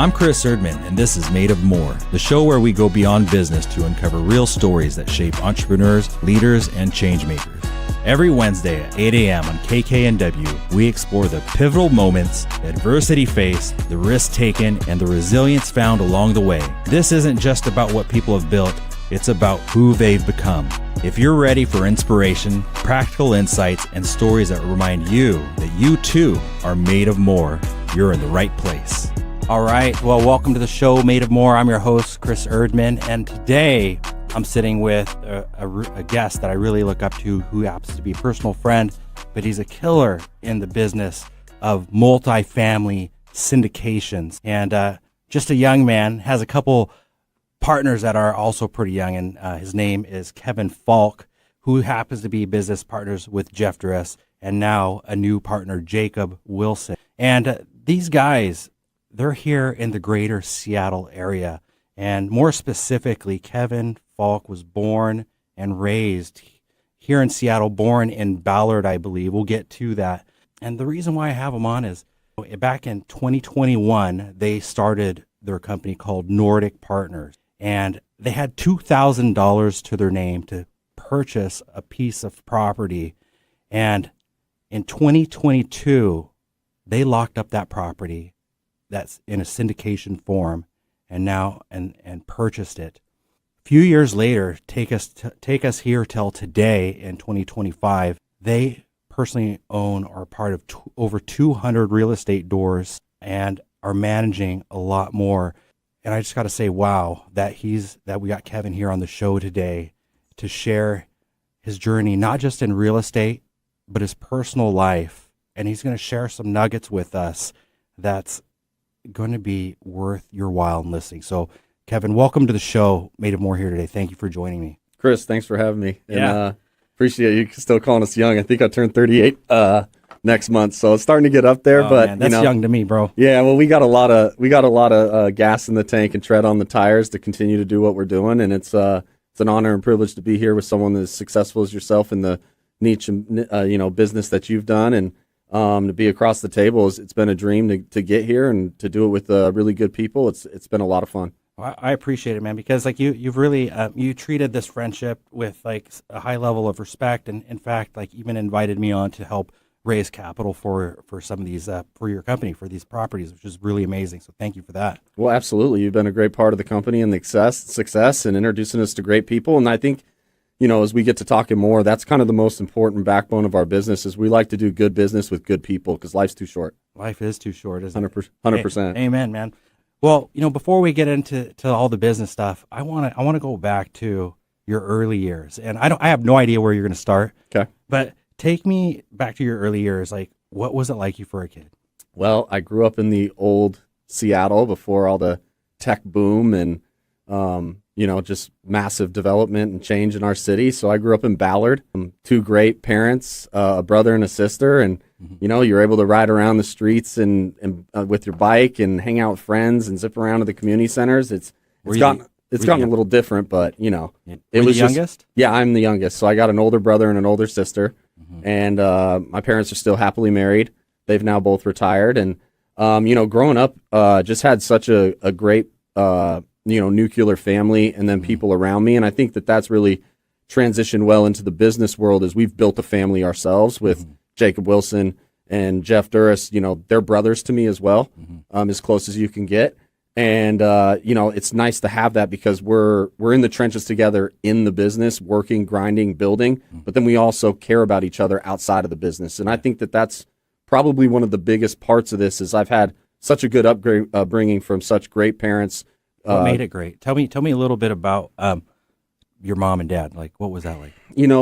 I'm Chris Erdmann, and this is Made of More, the show where we go beyond business to uncover real stories that shape entrepreneurs, leaders, and change makers. Every Wednesday at 8 a.m. on KKNW, we explore the pivotal moments, the adversity faced, the risks taken, and the resilience found along the way. This isn't just about what people have built, it's about who they've become. If you're ready for inspiration, practical insights, and stories that remind you that you too are made of more, you're in the right place. All right, well, welcome to the show, Made of More. I'm your host, Chris Erdmann, and today I'm sitting with a guest that I really look up to, who happens to be a personal friend, but he's a killer in the business of multifamily syndications, and just a young man, has a couple partners that are also pretty young, and his name is Kevin Falk, who happens to be business partners with Jeff Dress, and now a new partner, Jacob Wilson. And these guys, they're here in the greater Seattle area. And more specifically, Kevin Falk was born and raised here in Seattle, born in Ballard, I believe. We'll get to that. And the reason why I have him on is back in 2021, they started their company called Nordic Partners. And they had $2,000 to their name to purchase a piece of property. And in 2022, they locked up that property that's in a syndication form and now and purchased it. A few years later, take us here till today in 2025. They personally own or are part of over 200 real estate doors and are managing a lot more. And I just got to say, wow, that we got Kevin here on the show today to share his journey, not just in real estate, but his personal life. And he's going to share some nuggets with us that's going to be worth your while in listening. So, Kevin, welcome to the show. Made of More here today. Thank you for joining me. Chris, thanks for having me. Yeah. And appreciate you still calling us young. I think I turned 38 next month, so it's starting to get up there. But man, that's young to me, bro. Yeah, well, we got a lot of gas in the tank and tread on the tires to continue to do what we're doing, and it's an honor and privilege to be here with someone as successful as yourself in the niche business that you've done, and to be across the table. It's been a dream to get here and to do it with really good people. It's been a lot of fun. Well, I appreciate it, man, because like you've really you treated this friendship with like a high level of respect, and in fact, like even invited me on to help raise capital for some of these for your company, for these properties, which is really amazing. So thank you for that. Well, absolutely. You've been a great part of the company and the success and introducing us to great people. And I think, as we get to talking more, that's kind of the most important backbone of our business is we like to do good business with good people because life's too short. Life is too short, isn't it? 100%. Amen, man. Well, before we get into all the business stuff, I want to go back to your early years. And I have no idea where you're going to start. Okay. But take me back to your early years. Like, what was it like you for a kid? Well, I grew up in the old Seattle before all the tech boom and, just massive development and change in our city. So I grew up in Ballard, two great parents, a brother and a sister. And, you're able to ride around the streets and with your bike and hang out with friends and zip around to the community centers. It's gotten a little different, but, it was the youngest? Yeah, I'm the youngest. So I got an older brother and an older sister. And my parents are still happily married. They've now both retired. And, growing up, just had such a great, nuclear family and then people around me. And I think that that's transitioned well into the business world as we've built a family ourselves with Jacob Wilson and Jeff Dress. They're brothers to me as well, as close as you can get. And, it's nice to have that because we're in the trenches together in the business, working, grinding, building, but then we also care about each other outside of the business. And I think that that's probably one of the biggest parts of this is I've had such a good upbringing from such great parents. What made it great? Tell me a little bit about your mom and dad. Like, what was that like?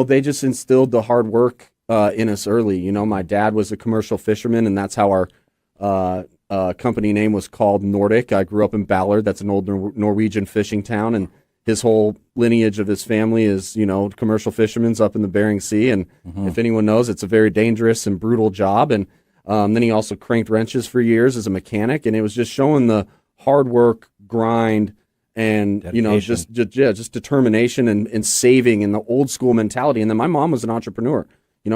They just instilled the hard work in us early. My dad was a commercial fisherman, and that's how our company name was called Nordic. I grew up in Ballard. That's an old Norwegian fishing town, and his whole lineage of his family is, commercial fishermen up in the Bering Sea. And if anyone knows, it's a very dangerous and brutal job. And then he also cranked wrenches for years as a mechanic, and it was just showing the hard work, grind, and dedication. just determination and saving and the old school mentality. And then my mom was an entrepreneur.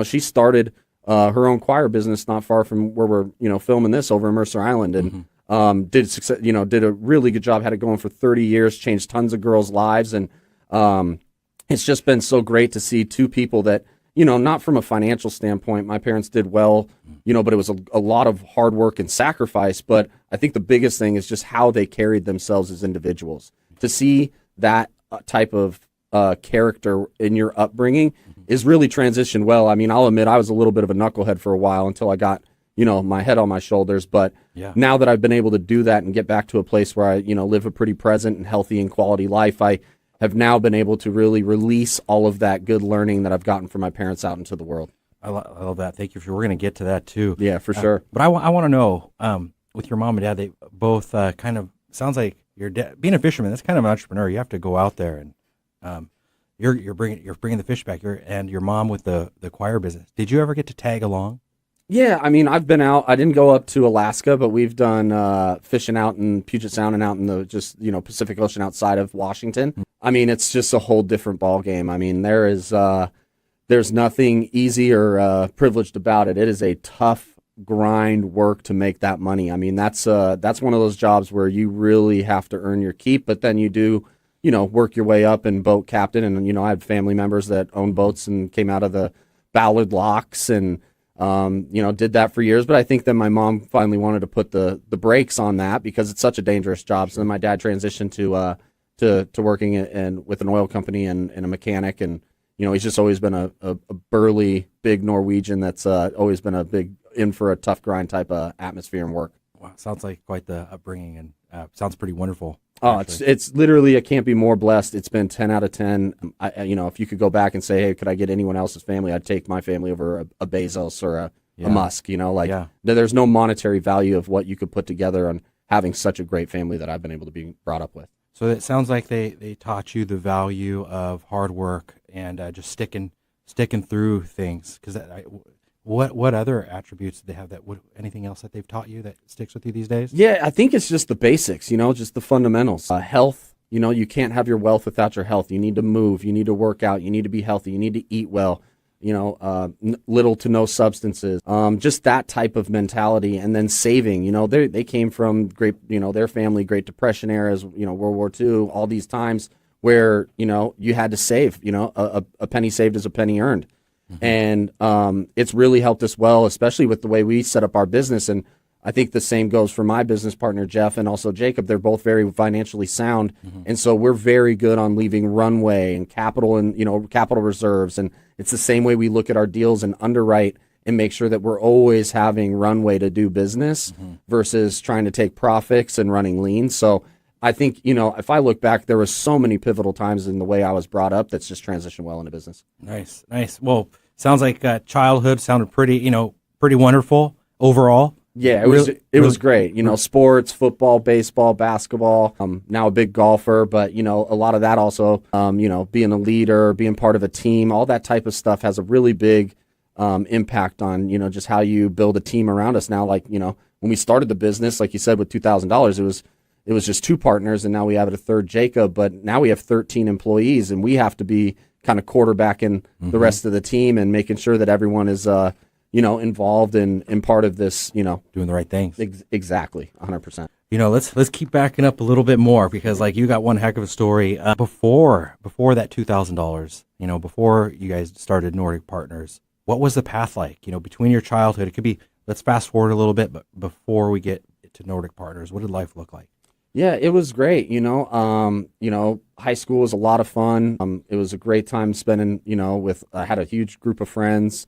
She started her own choir business not far from where we're filming this over in Mercer Island, and did a really good job, had it going for 30 years, changed tons of girls' lives. And it's just been so great to see two people that, not from a financial standpoint, my parents did well, but it was a lot of hard work and sacrifice. But I think the biggest thing is just how they carried themselves as individuals. To see that type of character in your upbringing is really transitioned well. I mean, I'll admit I was a little bit of a knucklehead for a while until I got, my head on my shoulders. But now that I've been able to do that and get back to a place where I, live a pretty present and healthy and quality life, I have now been able to really release all of that good learning that I've gotten from my parents out into the world. I love that. Thank you. We're going to get to that too. Yeah, for sure. But I want to know, with your mom and dad, they both kind of, sounds like your dad, being a fisherman, that's kind of an entrepreneur. You have to go out there and you're bringing the fish back. And your mom with the choir business. Did you ever get to tag along? Yeah, I mean, I've been out. I didn't go up to Alaska, but we've done fishing out in Puget Sound and out in the Pacific Ocean outside of Washington. I mean, it's just a whole different ball game. I mean, there's nothing easy or privileged about it. It is a tough grind work to make that money. I mean, that's one of those jobs where you really have to earn your keep, but then you do, work your way up and boat captain. And, I had family members that owned boats and came out of the Ballard locks and, did that for years. But I think that my mom finally wanted to put the brakes on that because it's such a dangerous job. So then my dad transitioned to working with an oil company and a mechanic. And, he's just always been a burly, big Norwegian that's always been a big in for a tough grind type of atmosphere and work. Wow, sounds like quite the upbringing and sounds pretty wonderful. Oh, it's literally, I can't be more blessed. It's been 10 out of 10. If you could go back and say, hey, could I get anyone else's family? I'd take my family over a Bezos or a Musk, There's no monetary value of what you could put together on having such a great family that I've been able to be brought up with. So it sounds like they taught you the value of hard work and just sticking through things. Because what other attributes do they have anything else that they've taught you that sticks with you these days? Yeah, I think it's just the basics, just the fundamentals. Health, you can't have your wealth without your health. You need to move, you need to work out, you need to be healthy, you need to eat well, little to no substances, just that type of mentality. And then saving, they came from great, their family, Great Depression eras, World War II, all these times where, you had to save, a penny saved is a penny earned. And it's really helped us well, especially with the way we set up our business. And I think the same goes for my business partner, Jeff, and also Jacob. They're both very financially sound. And so we're very good on leaving runway and capital reserves. And it's the same way we look at our deals and underwrite and make sure that we're always having runway to do business versus trying to take profits and running lean. So I think, if I look back, there were so many pivotal times in the way I was brought up that's just transitioned well into business. Nice. Well, sounds like childhood sounded pretty wonderful overall. Yeah, it was great. Sports, football, baseball, basketball. Now a big golfer, but a lot of that also, being a leader, being part of a team, all that type of stuff has a really big impact on just how you build a team around us. Now, when we started the business, like you said, with $2,000, it was just two partners, and now we have a third, Jacob. But now we have 13 employees, and we have to be kind of quarterbacking the rest of the team and making sure that everyone is involved in part of this, doing the right things. Exactly, 100%. Let's keep backing up a little bit more because you got one heck of a story before that $2,000. Before you guys started Nordic Partners. What was the path like? Between your childhood, it could be. Let's fast forward a little bit, but before we get to Nordic Partners, what did life look like? Yeah, it was great. High school was a lot of fun. It was a great time spending, I had a huge group of friends,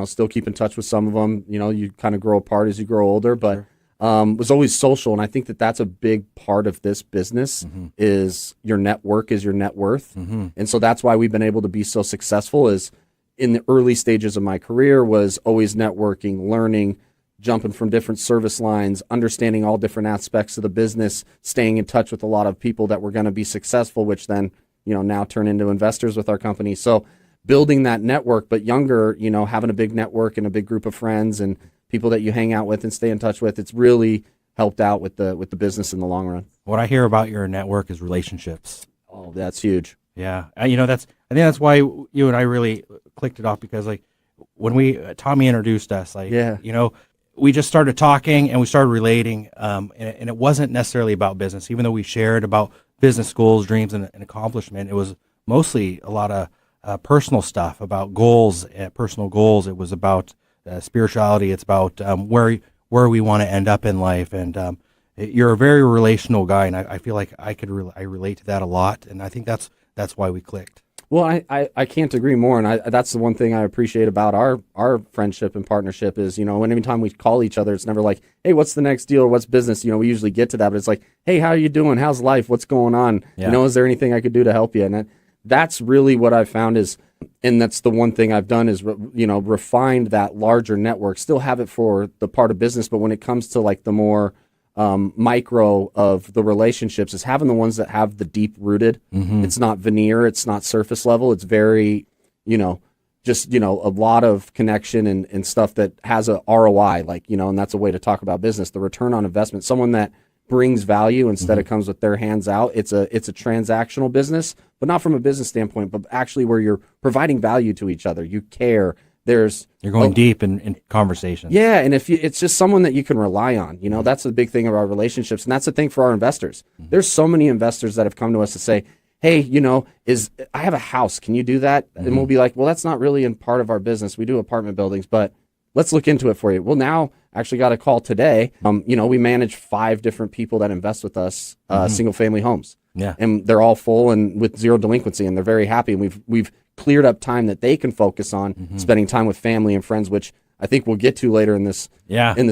still keep in touch with some of them. You kind of grow apart as you grow older, but was always social. And I think that that's a big part of this business is your network is your net worth. And so that's why we've been able to be so successful is in the early stages of my career was always networking, learning, jumping from different service lines, understanding all different aspects of the business, staying in touch with a lot of people that were going to be successful, which then, now turn into investors with our company. So building that network, but younger, having a big network and a big group of friends and people that you hang out with and stay in touch with, it's really helped out with the business in the long run. What I hear about your network is relationships. Oh, that's huge. Yeah. I think that's why you and I really clicked it off because when Tommy introduced us, we just started talking and we started relating, and it wasn't necessarily about business, even though we shared about business goals, dreams, and accomplishment. It was mostly a lot of personal stuff about goals, personal goals. It was about spirituality. It's about where we want to end up in life. And you're a very relational guy, and I feel like I relate to that a lot, and I think that's why we clicked. Well, I can't agree more, and that's the one thing I appreciate about our friendship and partnership is, any time we call each other, it's never like, hey, what's the next deal or what's business? We usually get to that, but it's like, hey, how are you doing? How's life? What's going on? Yeah. Is there anything I could do to help you? And that's really what I've found is, and that's the one thing I've done is, refined that larger network, still have it for the part of business, but when it comes to like the more micro of the relationships is having the ones that have the deep rooted. Mm-hmm. It's not veneer. It's not surface level. It's very, just, a lot of connection and stuff that has a ROI, and that's a way to talk about business, the return on investment, someone that brings value instead mm-hmm. of comes with their hands out. It's a transactional business, but not from a business standpoint, but actually where you're providing value to each other. You care. You're going deep in conversations. Yeah, and it's just someone that you can rely on, that's the big thing of our relationships, and that's the thing for our investors. Mm-hmm. There's so many investors that have come to us to say, hey, I have a house, can you do that? Mm-hmm. And we'll be like, well, that's not really in part of our business. We do apartment buildings, but let's look into it for you. Well, now actually got a call today. We manage 5 different people that invest with us, mm-hmm. single family homes. Yeah, and they're all full and with zero delinquency, and they're very happy. And we've cleared up time that they can focus on mm-hmm. spending time with family and friends, which I think we'll get to later in this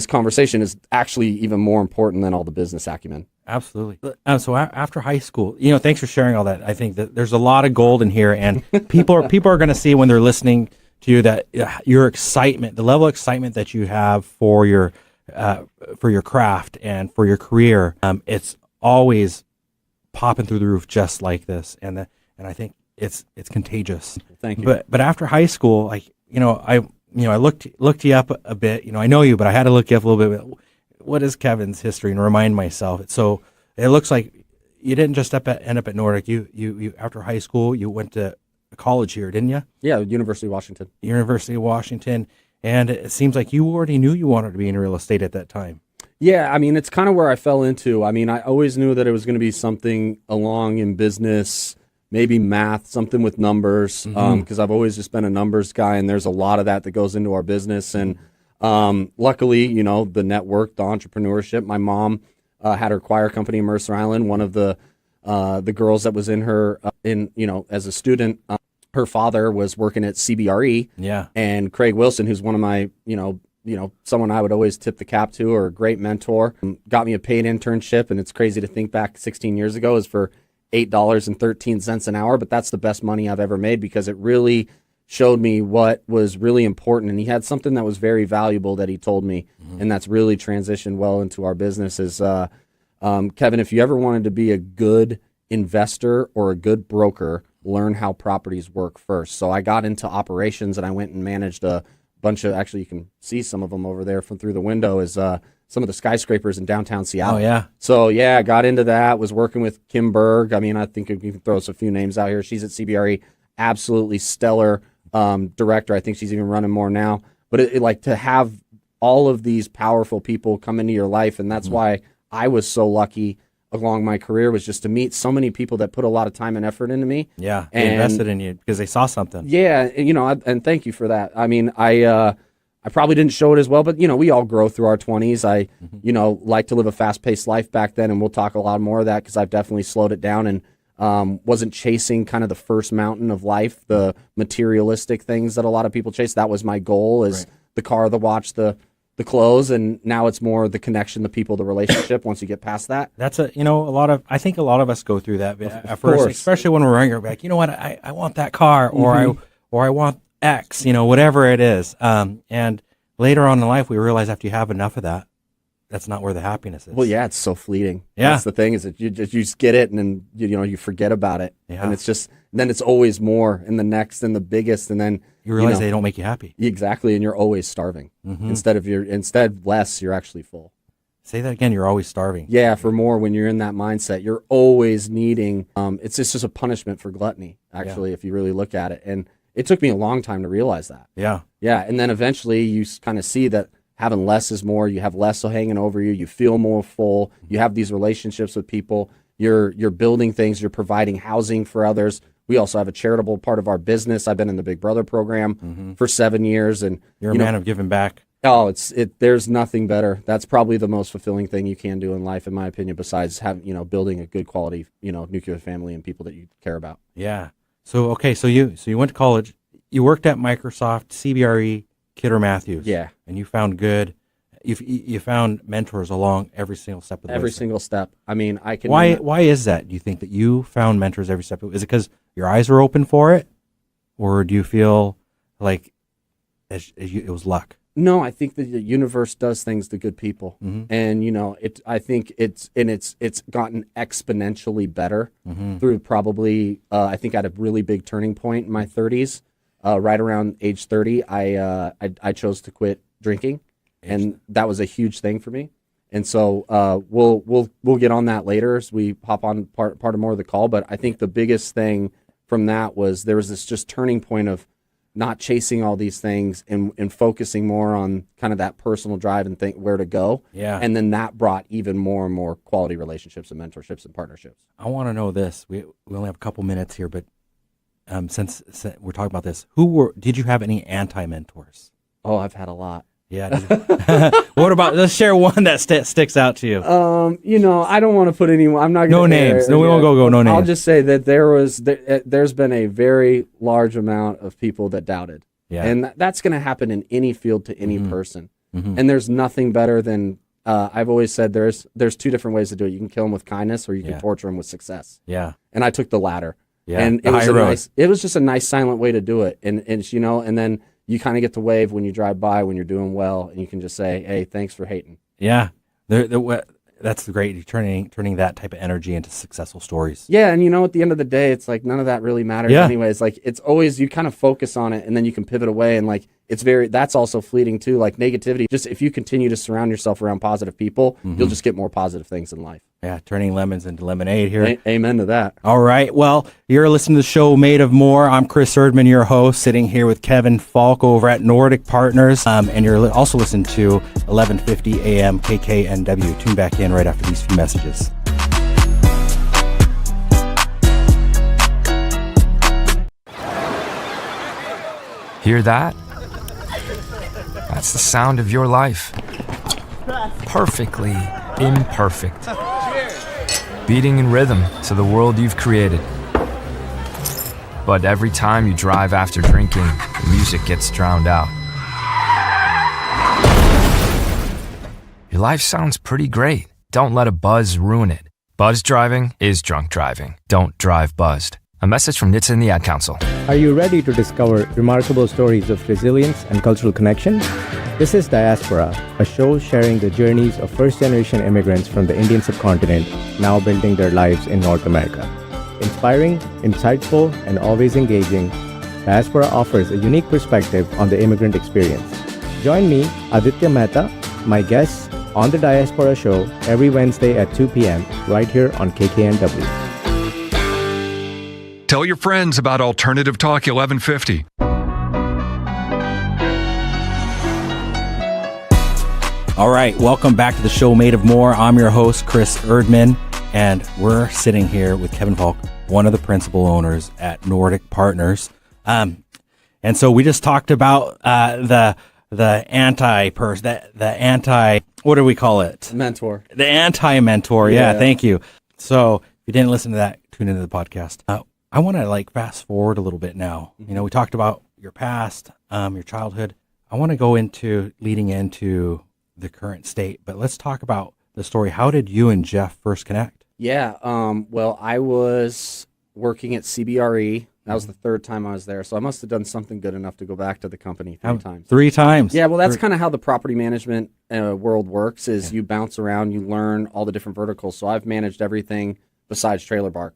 conversation is actually even more important than all the business acumen. Absolutely. So after high school, thanks for sharing all that. I think that there's a lot of gold in here, and people are going to see when they're listening to you that your excitement, the level of excitement that you have for your craft and for your career, it's always popping through the roof just like this, and I think it's contagious. Thank you. But after high school, I looked you up a bit. I know you, but I had to look you up a little bit. What is Kevin's history and remind myself? So it looks like you didn't just end up at Nordic. You after high school you went to college here, didn't you? Yeah, University of Washington. University of Washington, and it seems like you already knew you wanted to be in real estate at that time. Yeah, it's kind of where I fell into. I always knew that it was going to be something along in business, maybe math, something with numbers, because I've always just been a numbers guy, and there's a lot of that goes into our business. And luckily, the network, the entrepreneurship. My mom had her choir company in Mercer Island. One of the girls that was in her, as a student, her father was working at CBRE. Yeah. And Craig Wilson, who's one of my, someone I would always tip the cap to, or a great mentor, got me a paid internship. And it's crazy to think back 16 years ago is for $8.13 an hour, but that's the best money I've ever made because it really showed me what was really important. And he had something that was very valuable that he told me, and that's really transitioned well into our business is, Kevin, if you ever wanted to be a good investor or a good broker, learn how properties work first. So I got into operations and I went and managed a bunch of, actually you can see some of them over there from through the window is some of the skyscrapers in downtown Seattle. Oh, yeah. So, yeah, I got into that, was working with Kim Berg. I think you can throw us a few names out here. She's at CBRE, absolutely stellar director. I think she's even running more now. But it like to have all of these powerful people come into your life, and that's why I was so lucky along my career was just to meet so many people that put a lot of time and effort into me. Yeah, they invested in you because they saw something. Yeah, and thank you for that. I probably didn't show it as well, but, we all grow through our 20s. I, like to live a fast-paced life back then, and we'll talk a lot more of that because I've definitely slowed it down and wasn't chasing kind of the first mountain of life, the materialistic things that a lot of people chase. That was my goal is the car, the watch, the clothes, and now it's more the connection, the people, the relationship once you get past that. That's I think a lot of us go through that at first, especially when we're younger, like, you know what, I want that car or I want X, whatever it is. And later on in life, we realize after you have enough of that, that's not where the happiness is. Well, yeah, it's so fleeting. Yeah. That's the thing is that you just get it and then, you forget about it. Yeah. And it's just, then it's always more and the next and the biggest. And then you realize they don't make you happy. Exactly. And you're always starving. Instead less, you're actually full. Say that again. You're always starving. Yeah. For more, when you're in that mindset, you're always needing, it's just a punishment for gluttony, actually, if you really look at it. And it took me a long time to realize that. Yeah. Yeah. And then eventually you kind of see that having less is more. You have less hanging over you. You feel more full. You have these relationships with people. You're building things. You're providing housing for others. We also have a charitable part of our business. I've been in the Big Brother program for 7 years, and you're a man of giving back. Oh, there's nothing better. That's probably the most fulfilling thing you can do in life, in my opinion, besides building a good quality, nuclear family and people that you care about. Yeah. So, okay. So you went to college, you worked at Microsoft, CBRE, Kidder Mathews. Yeah. And you found you found mentors along every single step of the way. Every single step. I mean, I can. Why is that? Do you think that you found mentors every step? Is it because your eyes were open for it? Or do you feel like it was luck? No, I think that the universe does things to good people, and I think it's gotten exponentially better through probably. I think I had a really big turning point in my 30s, right around age 30. I chose to quit drinking, and that was a huge thing for me. And so we'll get on that later as we hop on part of more of the call. But I think the biggest thing from that was there was this just turning point of not chasing all these things and focusing more on kind of that personal drive and think where to go. Yeah. And then that brought even more and more quality relationships and mentorships and partnerships. I want to know this. We only have a couple minutes here, but since we're talking about this, did you have any anti-mentors? Oh, I've had a lot. Yeah. What about, let's share one that sticks out to you. I don't want to put anyone, I'm not going to. No names. No, we won't go no names. I'll just say that there's been a very large amount of people that doubted. Yeah. And that's going to happen in any field to any person. And there's nothing better than, I've always said there's two different ways to do it. You can kill them with kindness, or you can torture them with success. Yeah. And I took the latter. Yeah. And it was just a nice silent way to do it. And then you kind of get to wave when you drive by when you're doing well, and you can just say, "Hey, thanks for hating." Yeah, that's great. You're turning that type of energy into successful stories. Yeah, and at the end of the day, it's like none of that really matters anyways. Like it's always you kind of focus on it, and then you can pivot away, and like that's also fleeting too. Like negativity, just if you continue to surround yourself around positive people, you'll just get more positive things in life. Yeah, turning lemons into lemonade here. Amen to that. All right. Well, you're listening to the show Made of More. I'm Chris Erdmann, your host, sitting here with Kevin Falk over at Nordic Partners. And you're also listening to 1150 AM KKNW. Tune back in right after these few messages. Hear that? That's the sound of your life. Perfectly imperfect. Beating in rhythm to the world you've created. But every time you drive after drinking, the music gets drowned out. Your life sounds pretty great. Don't let a buzz ruin it. Buzz driving is drunk driving. Don't drive buzzed. A message from NHTSA and the Ad Council. Are you ready to discover remarkable stories of resilience and cultural connection? This is Diaspora, a show sharing the journeys of first-generation immigrants from the Indian subcontinent now building their lives in North America. Inspiring, insightful, and always engaging, Diaspora offers a unique perspective on the immigrant experience. Join me, Aditya Mehta, my guests, on the Diaspora Show every Wednesday at 2 p.m. right here on KKNW. Tell your friends about Alternative Talk 1150. All right, welcome back to the show Made of More. I'm your host, Chris Erdmann, and we're sitting here with Kevin Falk, one of the principal owners at Nordic Partners. And so we just talked about the anti, what do we call it? Mentor. The anti-mentor. Yeah, thank you. So if you didn't listen to that, tune into the podcast. I want to fast forward a little bit now. We talked about your past, your childhood. I want to go leading into the current state, but let's talk about the story. How did you and Jeff first connect? Yeah. Well, I was working at CBRE. That was the third time I was there. So I must have done something good enough to go back to the company 3 times. 3 times? Yeah. Well, that's kind of how the property management world works is you bounce around, you learn all the different verticals. So I've managed everything besides trailer park.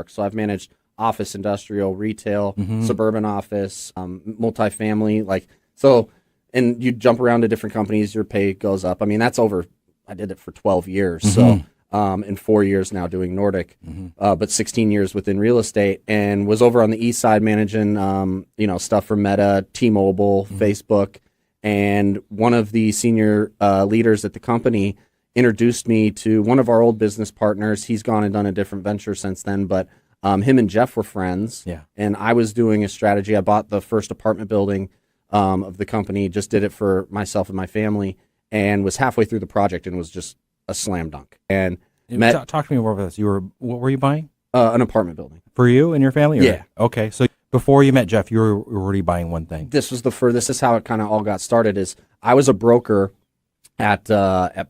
So I've managed office, industrial, retail, suburban office, multifamily, and you jump around to different companies, your pay goes up. I mean, that's over. I did it for 12 years. So, and 4 years now doing Nordic, but 16 years within real estate, and was over on the east side managing, stuff for Meta, T-Mobile, Facebook. and one of the senior leaders at the company introduced me to one of our old business partners. He's gone and done a different venture since then, but him and Jeff were friends. Yeah. And I was doing a strategy. I bought the first apartment building of the company, just did it for myself and my family, and was halfway through the project and was just a slam dunk. And talk to me more about this. What were you buying? An apartment building. For you and your family? Yeah. Okay. So before you met Jeff, you were already buying one thing. This is how it kind of all got started. Is I was a broker at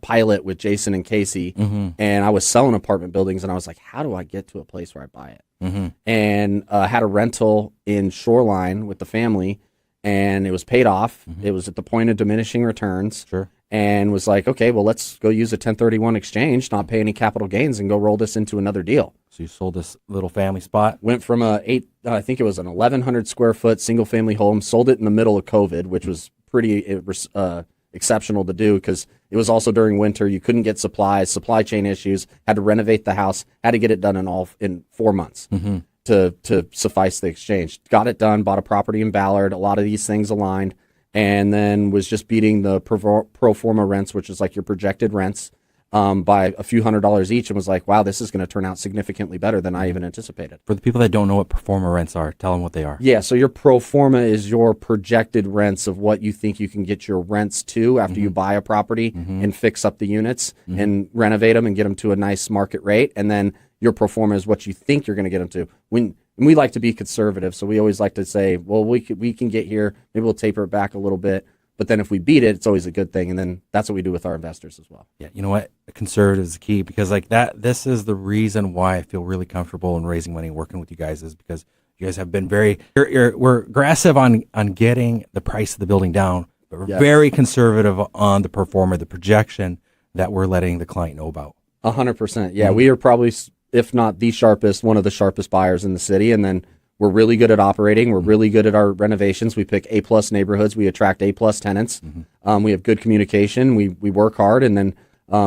Pilot with Jason and Casey, and I was selling apartment buildings, and I was like, how do I get to a place where I buy it? And had a rental in Shoreline with the family, and it was paid off. It was at the point of diminishing returns. Sure. And was like, okay, well, let's go use a 1031 exchange, not pay any capital gains, and go roll this into another deal. So you sold this little family spot? Went from I think it was an 1,100 square foot single family home, sold it in the middle of COVID, which was pretty exceptional to do because it was also during winter. You couldn't get supplies, supply chain issues, had to renovate the house, had to get it done in 4 months to suffice the exchange. Got it done, bought a property in Ballard, a lot of these things aligned, and then was just beating the pro forma rents, which is like your projected rents, by a few $100s each, and was like, wow, this is going to turn out significantly better than I even anticipated. For the people that don't know what pro forma rents are, tell them what they are. Yeah, so your pro forma is your projected rents of what you think you can get your rents to after you buy a property and fix up the units and renovate them and get them to a nice market rate. And then your pro forma is what you think you're going to get them to. And we like to be conservative, so we always like to say, well, we can get here, maybe we'll taper it back a little bit. But then if we beat it, it's always a good thing. And then that's what we do with our investors as well. Yeah, you know what? Conservative is the key because like that. This is the reason why I feel really comfortable in raising money and working with you guys is because you guys have been we're aggressive on getting the price of the building down, but we're very conservative on the pro forma, the projection that we're letting the client know about. 100%. Yeah, we are probably, if not the sharpest, one of the sharpest buyers in the city. And then we're really good at operating. We're really good at our renovations. We pick A+ neighborhoods. We attract A+ tenants. We have good communication. We work hard, and then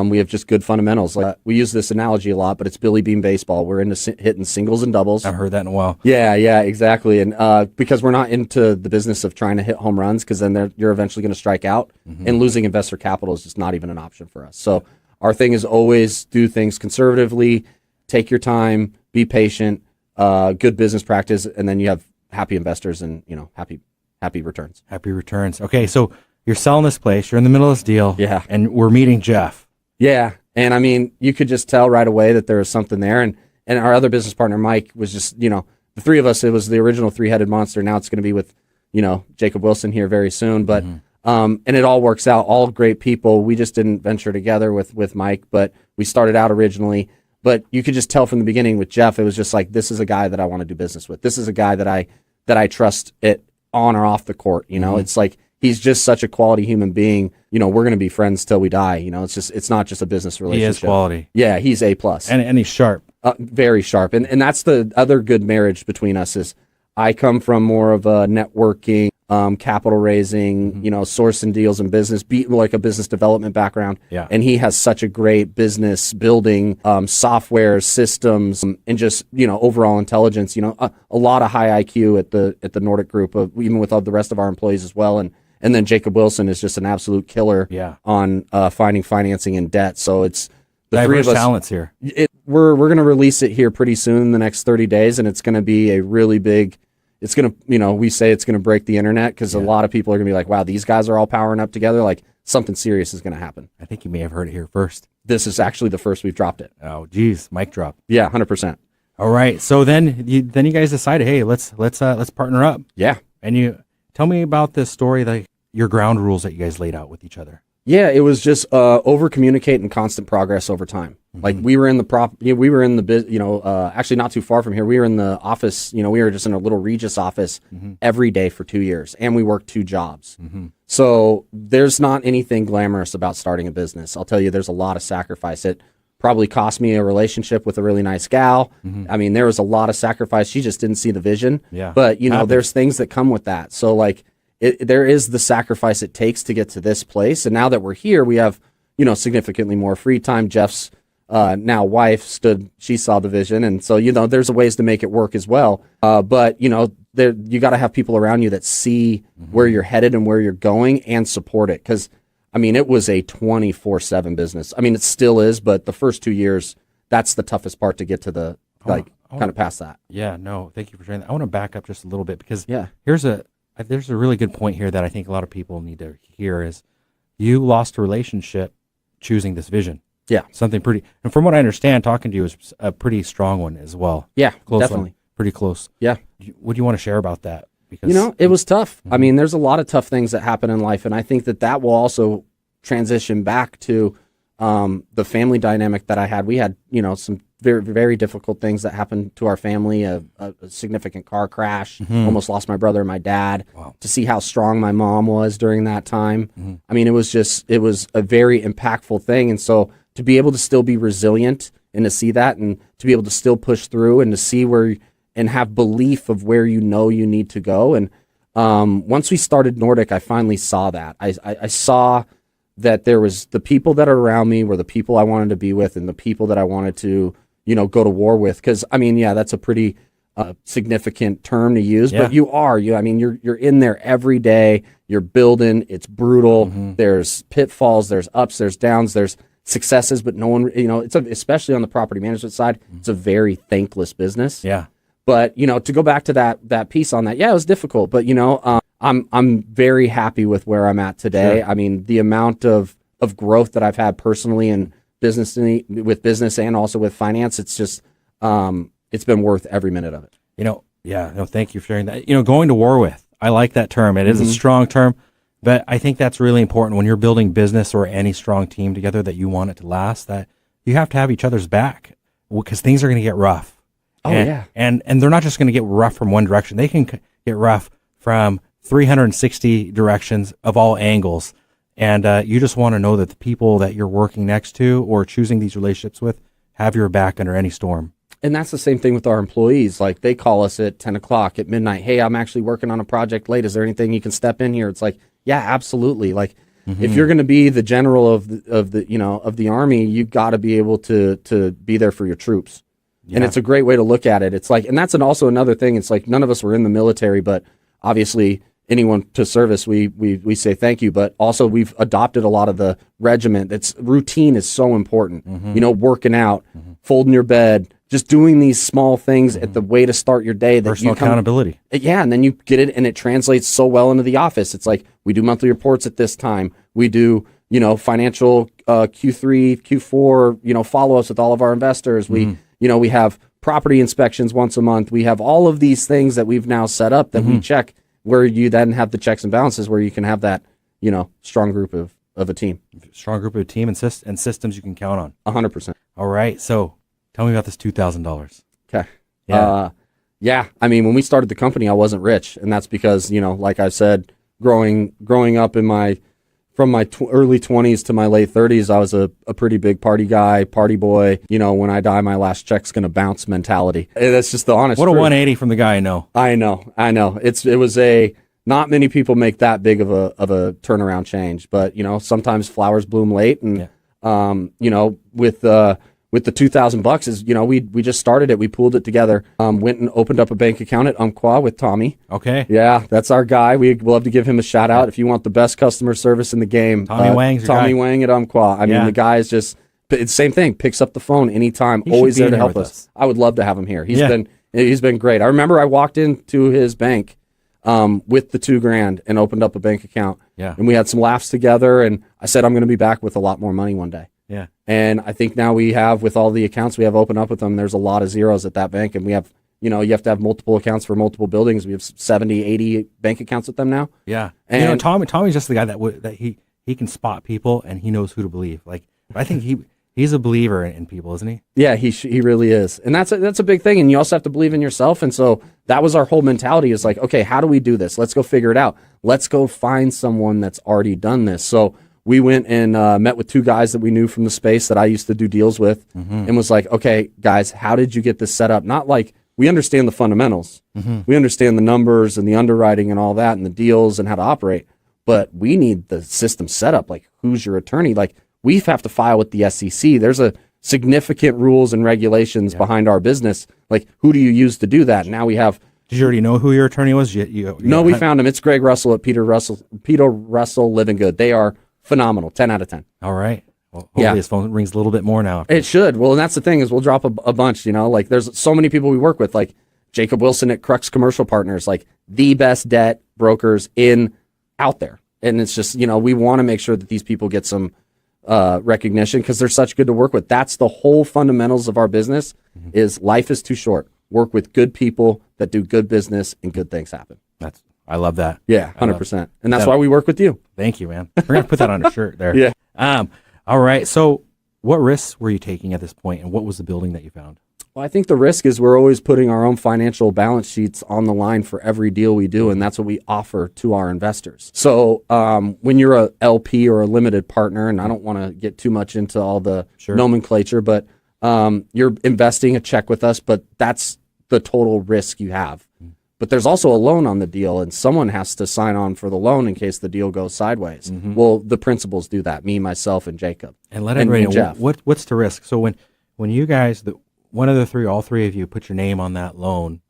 we have just good fundamentals. Like we use this analogy a lot, but it's Billy Bean baseball. We're into hitting singles and doubles. I've heard that in a while. Yeah, exactly. And because we're not into the business of trying to hit home runs, because then you're eventually going to strike out, and losing investor capital is just not even an option for us. So our thing is always do things conservatively, take your time, be patient. Good business practice, and then you have happy investors and happy returns. Happy returns. Okay, so you're selling this place. You're in the middle of this deal. Yeah, and we're meeting Jeff. Yeah, and I mean, you could just tell right away that there was something there. And our other business partner Mike was just the three of us. It was the original three-headed monster. Now it's going to be with Jacob Wilson here very soon. But and it all works out. All great people. We just didn't venture together with Mike, but we started out originally. But you could just tell from the beginning with Jeff, it was just like, this is a guy that I want to do business with. This is a guy that I trust it on or off the court. It's like he's just such a quality human being. We're going to be friends till we die. It's not just a business relationship. He is quality. Yeah, he's A+. And he's sharp. Very sharp. And that's the other good marriage between us is I come from more of a networking, capital raising, sourcing deals and business, like a business development background. Yeah. And he has such a great business building, software systems, and just, overall intelligence, a lot of high IQ at the Nordic group, even with all the rest of our employees as well. And then Jacob Wilson is just an absolute killer on finding financing and debt. So it's the diverse three of us. Talents here. We're going to release it here pretty soon in the next 30 days. And it's going to be a really big, it's going to, we say it's going to break the internet because a lot of people are going to be like, wow, these guys are all powering up together. Like something serious is going to happen. I think you may have heard it here first. This is actually the first we've dropped it. Oh, geez. Mic drop. Yeah, 100%. All right. So then you guys decided, hey, let's partner up. Yeah. And you tell me about this story, like your ground rules that you guys laid out with each other. Yeah, it was just over communicate and constant progress over time. Like we were in the actually not too far from here. We were in the office, we were just in a little Regis office every day for 2 years, and we worked 2 jobs. So there's not anything glamorous about starting a business. I'll tell you, there's a lot of sacrifice. It probably cost me a relationship with a really nice gal. I mean, there was a lot of sacrifice. She just didn't see the vision. Yeah. But there's things that come with that. So like there is the sacrifice it takes to get to this place. And now that we're here, we have, significantly more free time. Jeff's now wife she saw the vision. And so, there's ways to make it work as well. But, you got to have people around you that see where you're headed and where you're going and support it. Because I mean, it was a 24/7 business. I mean, it still is, but the first 2 years, that's the toughest part to get to the kind of past that. Yeah, no, thank you for sharing that. I want to back up just a little bit because Yeah. there's a really good point here that I think a lot of people need to hear is you lost a relationship choosing this vision. Yeah. Something pretty, and from what I understand, talking to you is a pretty strong one as well. Yeah, Close definitely. one, pretty close. Yeah. What do you want to share about that? Because It was tough. I mean, there's a lot of tough things that happen in life, and I think that will also transition back to the family dynamic that I had. We had, some very, very difficult things that happened to our family, a significant car crash, almost lost my brother and my dad. Wow. To see how strong my mom was during that time. I mean, it was a very impactful thing. And so to be able to still be resilient and to see that and to be able to still push through and to see and have belief of where you need to go. And once we started Nordic, I finally saw that. I saw that there was the people that are around me were the people I wanted to be with and the people that I wanted to, go to war with. Because, I mean, yeah, that's a pretty significant term to use, but you're in there every day. You're building. It's brutal. There's pitfalls. There's ups. There's downs. There's successes, but no one, especially on the property management side, it's a very thankless business. Yeah. But, to go back to that piece on that, yeah, it was difficult, but, I'm very happy with where I'm at today. Sure. I mean, the amount of growth that I've had personally and with business and also with finance, it's just, it's been worth every minute of it. Thank you for sharing that. Going to war with, I like that term. It is a strong term, but I think that's really important when you're building business or any strong team together that you want it to last, that you have to have each other's back because things are going to get rough. And they're not just going to get rough from one direction. They can get rough from 360 directions of all angles. And you just want to know that the people that you're working next to or choosing these relationships with have your back under any storm. And that's the same thing with our employees. Like they call us at 10 o'clock at midnight. Hey, I'm actually working on a project late. Is there anything you can step in here? It's like, yeah, absolutely. Like if you're going to be the general of the army, you've got to be able to be there for your troops. Yeah. And it's a great way to look at it. It's like, and that's also another thing. It's like none of us were in the military, but obviously anyone to service, we say thank you. But also we've adopted a lot of the regiment. It's routine is so important. Working out, folding your bed, just doing these small things at the way to start your day. That Personal accountability. Yeah, and then you get it, and it translates so well into the office. It's like we do monthly reports at this time. We do financial Q3, Q4 follow-ups with all of our investors. We have property inspections once a month. We have all of these things that we've now set up that we check, where you then have the checks and balances where you can have that, strong group of a team. Strong group of a team and systems you can count on. 100%. All right. So tell me about this $2,000. Okay. Yeah. I mean, when we started the company, I wasn't rich. And that's because, like I said, growing up from my early 20s to my late 30s, I was a pretty big party guy, party boy. When I die, my last check's going to bounce mentality. That's just the honest truth. What a 180 from the guy I know. I know. It was not many people make that big of a turnaround change, but sometimes flowers bloom late, and with the $2,000 is we just started it. We pooled it together. Went and opened up a bank account at Umpqua with Tommy. Okay. Yeah, that's our guy. We'd love to give him a shout out. If you want the best customer service in the game, Tommy Wang at Umpqua. I mean, the guy is just it's same thing. Picks up the phone anytime. Always there to help us. I would love to have him here. He's been great. I remember I walked into his bank with the $2,000 and opened up a bank account. Yeah. And we had some laughs together. And I said I'm going to be back with a lot more money one day. Yeah. And I think now we have, with all the accounts we have open up with them, there's a lot of zeros at that bank. And we have, you have to have multiple accounts for multiple buildings. We have 70, 80 bank accounts with them now. Yeah. And Tommy's just the guy that he can spot people and he knows who to believe. Like, I think he's a believer in people, isn't he? Yeah, he really is. And that's a big thing. And you also have to believe in yourself. And so that was our whole mentality, is like, okay, how do we do this? Let's go figure it out. Let's go find someone that's already done this. So we went and met with two guys that we knew from the space that I used to do deals with, and was like, okay, guys, how did you get this set up? Not like, we understand the fundamentals. We understand the numbers and the underwriting and all that and the deals and how to operate, but we need the system set up. Like, who's your attorney? Like, we have to file with the SEC. There's a significant rules and regulations behind our business. Like, who do you use to do that? And now we have Did you already know who your attorney was? No, we found him. It's Greg Russell at Peter Russell Living Good. They are phenomenal. 10 out of 10. All right. Well, hopefully his phone rings a little bit more now. It should. Well, and that's the thing is we'll drop a bunch, like there's so many people we work with, like Jacob Wilson at Crux Commercial Partners, like the best debt brokers out there. And it's just, we want to make sure that these people get some recognition because they're such good to work with. That's the whole fundamentals of our business is life is too short. Work with good people that do good business and good things happen. I love that. Yeah, 100%. And that's why we work with you. Thank you, man. We're going to put that on a shirt there. Yeah. All right. So what risks were you taking at this point, and what was the building that you found? Well, I think the risk is we're always putting our own financial balance sheets on the line for every deal we do, and that's what we offer to our investors. So when you're a LP or a limited partner, and I don't want to get too much into all the nomenclature, but you're investing a check with us, but that's the total risk you have. But there's also a loan on the deal, and someone has to sign on for the loan in case the deal goes sideways. Well, the principals do that, me, myself, and Jacob. And let everybody know, what's the risk? So when you guys, one of the three, all three of you put your name on that loan,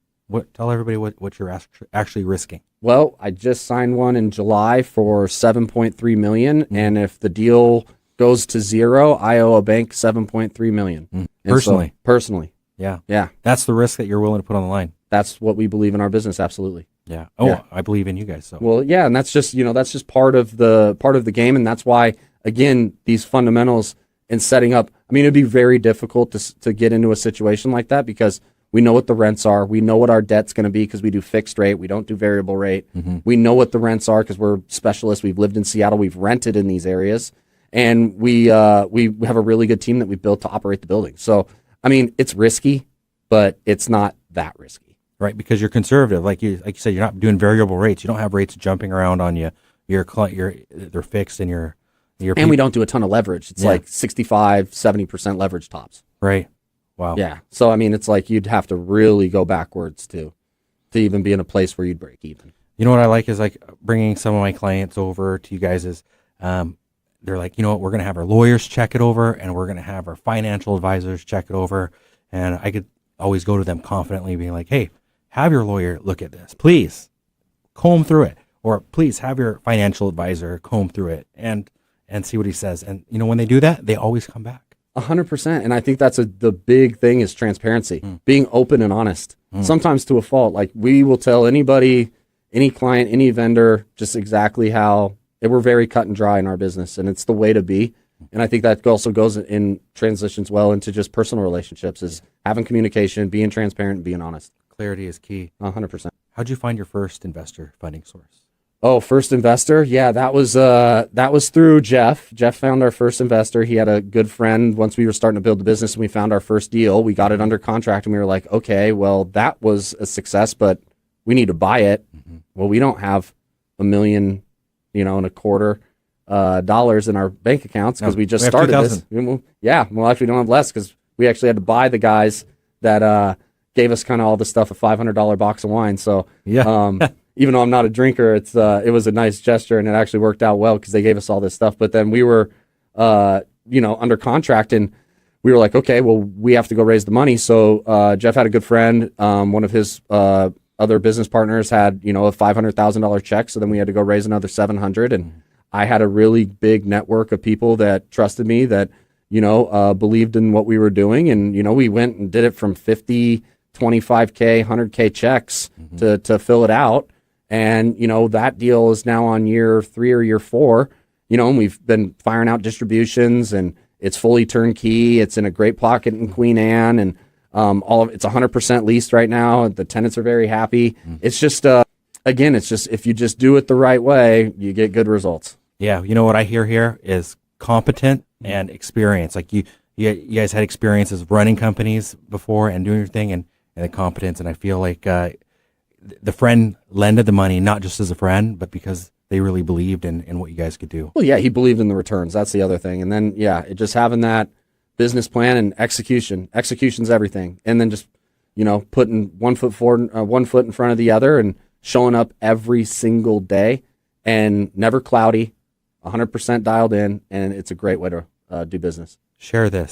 tell everybody what you're actually risking. Well, I just signed one in July for $7.3 million, and if the deal goes to zero, I owe a bank $7.3 million. Personally? Personally. Yeah. Yeah. That's the risk that you're willing to put on the line. That's what we believe in our business. Absolutely. Yeah. Oh, yeah. I believe in you guys. So. Well, yeah. And that's just, that's just part of the game. And that's why, again, these fundamentals and setting up, it'd be very difficult to get into a situation like that because we know what the rents are. We know what our debt's going to be because we do fixed rate. We don't do variable rate. We know what the rents are because we're specialists. We've lived in Seattle. We've rented in these areas. And we have a really good team that we've built to operate the building. So, it's risky, but it's not that risky. Right, because you're conservative, like you said, you're not doing variable rates. You don't have rates jumping around on you. They're fixed, and and we don't do a ton of leverage. It's like 65, 70% leverage tops. Right. Wow. Yeah. So it's like you'd have to really go backwards to even be in a place where you'd break even. You know what I like is like bringing some of my clients over to you guys is they're like, we're going to have our lawyers check it over, and we're going to have our financial advisors check it over, and I could always go to them confidently, being like, hey. Have your lawyer look at this. Please comb through it. Or please have your financial advisor comb through it and see what he says. And, when they do that, they always come back. 100%. And I think that's the big thing is transparency, being open and honest, sometimes to a fault. Like we will tell anybody, any client, any vendor, just exactly how we're very cut and dry in our business. And it's the way to be. And I think that also goes in transitions well into just personal relationships is having communication, being transparent, and being honest. Clarity is key. 100%. How'd you find your first investor funding source? Oh, first investor? Yeah, that was through Jeff. Jeff found our first investor. He had a good friend. Once we were starting to build the business and we found our first deal, we got it under contract and we were like, okay, well, that was a success, but we need to buy it. Well, we don't have $1.25 million dollars in our bank accounts because we just started this. Yeah, well, actually, we don't have less because we actually had to buy the guys that gave us kind of all the stuff, a $500 box of wine. So even though I'm not a drinker, it was a nice gesture and it actually worked out well because they gave us all this stuff. But then we were, under contract and we were like, okay, well, we have to go raise the money. So Jeff had a good friend. One of his other business partners had, a $500,000 check. So then we had to go raise another $700,000. And I had a really big network of people that trusted me that, believed in what we were doing. And, we went and did it from 50, 25K, 100K checks to fill it out. And, that deal is now on year 3 or year 4, and we've been firing out distributions and it's fully turnkey. It's in a great pocket in Queen Anne and it's 100% leased right now. The tenants are very happy. It's just, again, it's just, if you just do it the right way, you get good results. Yeah. What I hear here is competent and experience. Like you guys had experiences running companies before and doing your thing and the competence. And I feel like the friend lended the money, not just as a friend, but because they really believed in what you guys could do. Well, yeah, he believed in the returns. That's the other thing. And then, just having that business plan and execution. Execution's everything. And then just, putting one foot forward, one foot in front of the other and showing up every single day and never cloudy, 100% dialed in. And it's a great way to do business. Share the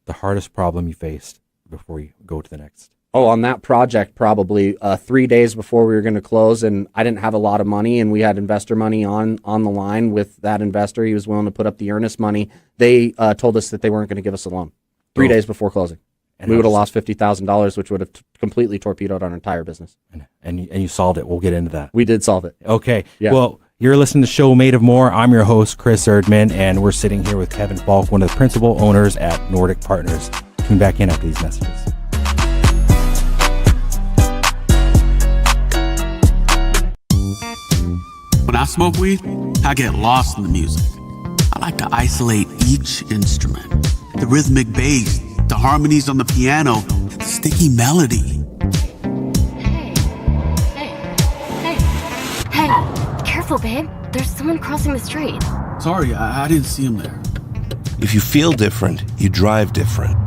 hardest problem you faced before you go to the next. Oh, on that project, probably 3 days before we were going to close, and I didn't have a lot of money, and we had investor money on the line with that investor. He was willing to put up the earnest money. They told us that they weren't going to give us a loan 3 days before closing. And we would have lost $50,000, which would have completely torpedoed our entire business. And you solved it. We'll get into that. We did solve it. Okay. Yeah. Well, you're listening to the show Made of More. I'm your host, Chris Erdmann, and we're sitting here with Kevin Falk, one of the principal owners at Nordic Partners. Tune back in after these messages. When I smoke weed, I get lost in the music. I like to isolate each instrument. The rhythmic bass, the harmonies on the piano, the sticky melody. Hey, careful, babe. There's someone crossing the street. Sorry, I didn't see him there. If you feel different, you drive different.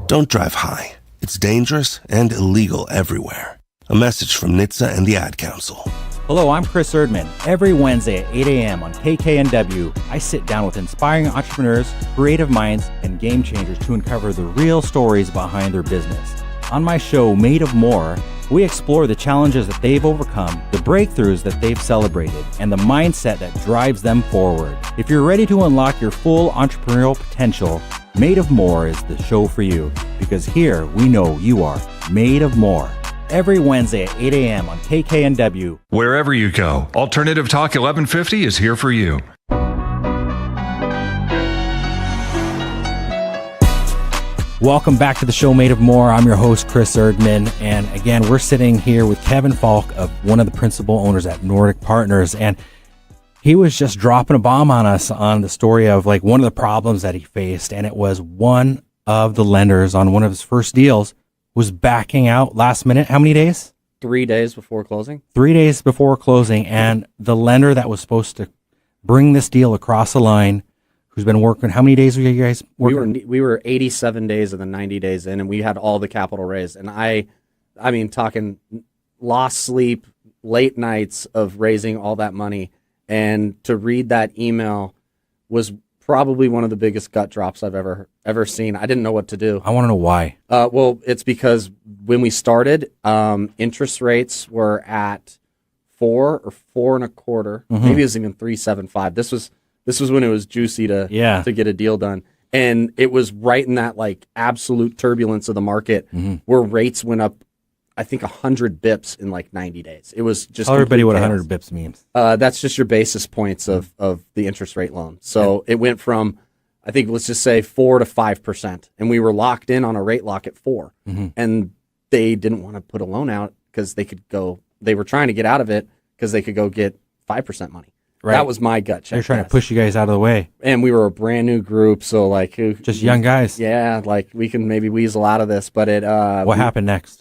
Don't drive high. It's dangerous and illegal everywhere. A message from NHTSA and the Ad Council. Hello, I'm Chris Erdmann. Every Wednesday at 8 a.m. on KKNW, I sit down with inspiring entrepreneurs, creative minds, and game changers to uncover the real stories behind their business. On my show, Made of More, we explore the challenges that they've overcome, the breakthroughs that they've celebrated, and the mindset that drives them forward. If you're ready to unlock your full entrepreneurial potential, Made of More is the show for you, because here we know you are made of more. Every Wednesday at 8 a.m. on KKNW. Wherever you go, Alternative Talk 1150 is here for you. Welcome back to the show Made of More. I'm your host, Chris Erdmann. And again, we're sitting here with Kevin Falk, of one of the principal owners at Nordic Partners. And he was just dropping a bomb on us on the story of like one of the problems that he faced. And it was one of the lenders on one of his first deals was backing out last minute. How many days? 3 days before closing. 3 days before closing. And the lender that was supposed to bring this deal across the line, who's been working, how many days were you guys working? We were 87 days of the 90 days in, and we had all the capital raised. And I mean, talking lost sleep, late nights of raising all that money. And to read that email was probably one of the biggest gut drops I've ever seen. I didn't know what to do. I want to know why. Well, it's because when we started, interest rates were at 4 or 4.25. Maybe it was even 3.75. This was when it was juicy to get a deal done. And it was right in that like absolute turbulence of the market where rates went up, I think 100 bips in like 90 days. It was just tell everybody what chaos. 100 bips means. That's just your basis points of the interest rate loan. So it went from, I think, let's just say 4 to 5%. And we were locked in on a rate lock at 4. And they didn't want to put a loan out because they were trying to get out of it because they could go get 5% money. Right. That was my gut check. They're trying to push you guys out of the way. And we were a brand new group. So like, just young guys. Yeah. Like we can maybe weasel out of this, but what happened next?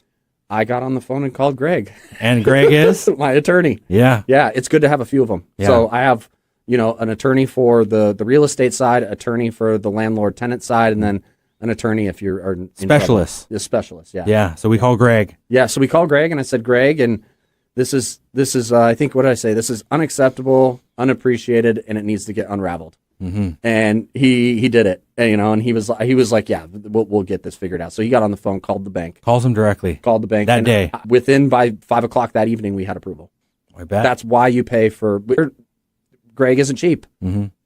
I got on the phone and called Greg. And Greg is? My attorney. Yeah. Yeah, it's good to have a few of them. Yeah. So I have, an attorney for the real estate side, attorney for the landlord-tenant side, and then an attorney if you're in specialist. A specialist, yeah. Yeah, so we call Greg. Yeah, so we called Greg, and I said, Greg, and this is I think, what did I say? This is unacceptable, unappreciated, and it needs to get unraveled. And he did it, and he was like, yeah, we'll get this figured out. So he got on the phone, called the bank. Calls him directly. Called the bank. That day. By 5 o'clock that evening, we had approval. I bet. That's why you pay for, Greg isn't cheap,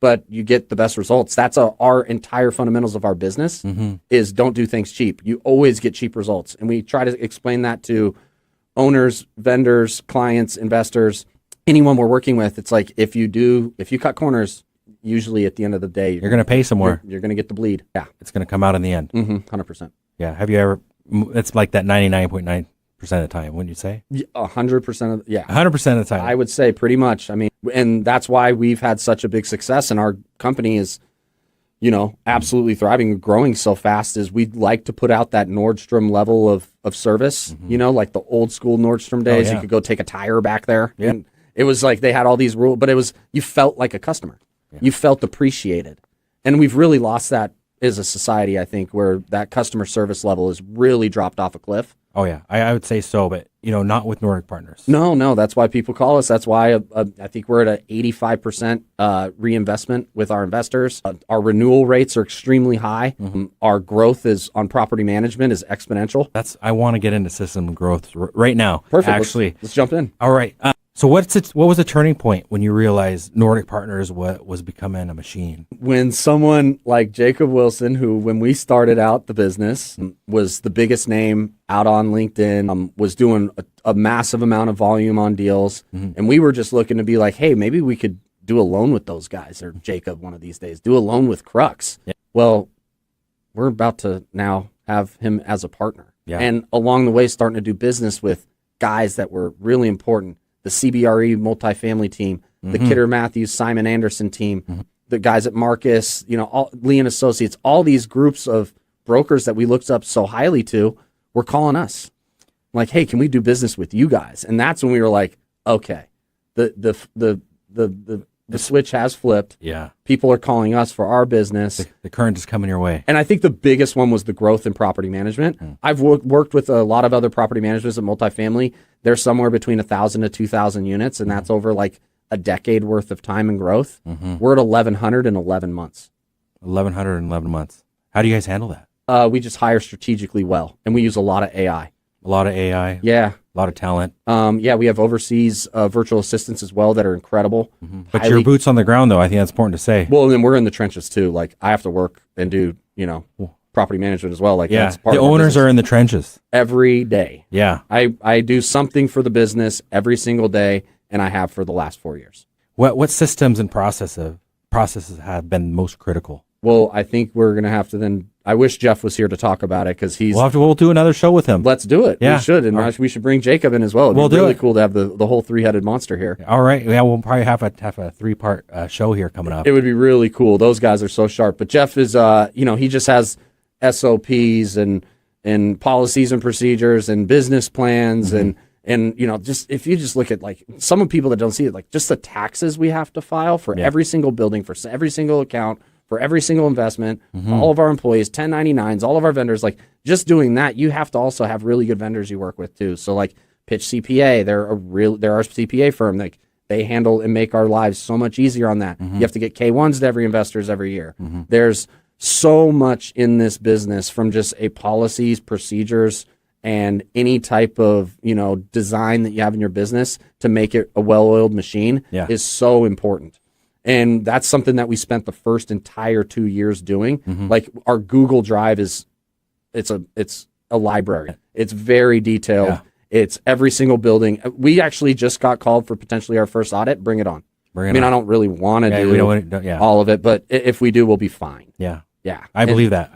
but you get the best results. That's our entire fundamentals of our business is don't do things cheap. You always get cheap results. And we try to explain that to owners, vendors, clients, investors, anyone we're working with. It's like, if you cut corners, usually at the end of the day, you're going to pay somewhere. You're going to get the bleed. Yeah. It's going to come out in the end. 100%. Yeah. Have you ever, it's like that 99.9% of the time, wouldn't you say? 100% of, yeah. 100% of the time. I would say pretty much. I mean, and that's why we've had such a big success, and our company is, absolutely thriving, growing so fast, is we'd like to put out that Nordstrom level of service, like the old school Nordstrom days. You could go take a tire back there. Yeah. And it was like they had all these rules, but you felt like a customer. Yeah. You felt appreciated. And we've really lost that as a society, I think, where that customer service level has really dropped off a cliff. Oh yeah, I would say so, but not with Nordic Partners. No, that's why people call us. That's why I think we're at an 85% reinvestment with our investors. Our renewal rates are extremely high. Our growth is on property management is exponential. I want to get into system growth right now. Perfect. Actually, let's jump in. All right. So what was the turning point when you realized Nordic Partners was becoming a machine? When someone like Jacob Wilson, who when we started out the business was the biggest name out on LinkedIn, was doing a massive amount of volume on deals, and we were just looking to be like, hey, maybe we could do a loan with those guys, or Jacob one of these days, do a loan with Crux. Yeah. Well, we're about to now have him as a partner. Yeah. And along the way, starting to do business with guys that were really important. The CBRE multifamily team, the Kidder Mathews, Simon Anderson team, the guys at Marcus, Lee and Associates, all these groups of brokers that we looked up so highly to were calling us. Like, hey, can we do business with you guys? And that's when we were like, okay, the switch has flipped. Yeah. People are calling us for our business. The current is coming your way. And I think the biggest one was the growth in property management. I've worked with a lot of other property managements at multifamily. They're somewhere between 1,000 to 2,000 units, and that's over like a decade worth of time and growth. We're at 1,100 in 11 months. 1,100 in 11 months. How do you guys handle that? We just hire strategically well, and we use a lot of AI. A lot of AI. Yeah. A lot of talent. We have overseas virtual assistants as well that are incredible. But your boots on the ground, though, I think that's important to say. Well, and then we're in the trenches too. Like, I have to work and do, property management as well. Like, that's part the of our owners business. are in the trenches Every day. Yeah. I do something for the business every single day, and I have for the last 4 years. What systems and processes have been most critical? Well, I think we're going to have to then. I wish Jeff was here to talk about it because we'll do another show with him. Let's do it. Yeah. We should, and we should bring Jacob in as well. It'd be really cool to have the whole three-headed monster here. All right. Yeah, we'll probably have a 3-part show here coming up. It would be really cool. Those guys are so sharp. But Jeff is, he just has SOPs and policies and procedures and business plans and just if you just look at like some of people that don't see it, like just the taxes we have to file for every single building, for every single account, for every single investment, all of our employees, 1099s, all of our vendors, like just doing that, you have to also have really good vendors you work with too. So like Pitch CPA, they're our CPA firm. Like they handle and make our lives so much easier on that. You have to get K1s to every investors every year. There's so much in this business from just policies, procedures, and any type of design that you have in your business to make it a well-oiled machine is so important. And that's something that we spent the first entire 2 years doing. Like our Google Drive it's a library. It's very detailed. Yeah. It's every single building. We actually just got called for potentially our first audit. Bring it on. I don't really want to do all of it, but if we do, we'll be fine. Yeah. Yeah. I believe that.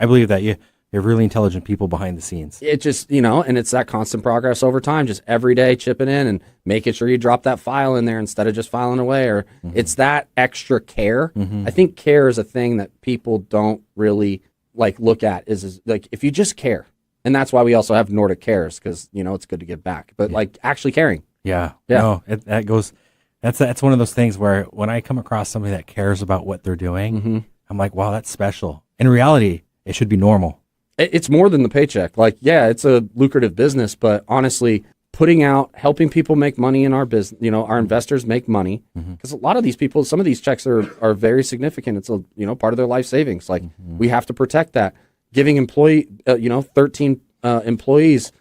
You have really intelligent people behind the scenes. It just, and it's that constant progress over time, just every day chipping in and making sure you drop that file in there instead of just filing away, or it's that extra care. I think care is a thing that people don't really look at is like, if you just care, and that's why we also have Nordic Cares, because, it's good to give back, but actually caring. Yeah. No, that's one of those things where when I come across somebody that cares about what they're doing, I'm like, wow, that's special. In reality, it should be normal. It's more than the paycheck. It's a lucrative business, but honestly, helping people make money in our business, our investors make money, because a lot of these people, some of these checks are very significant. It's part of their life savings. We have to protect that. Giving 13 employees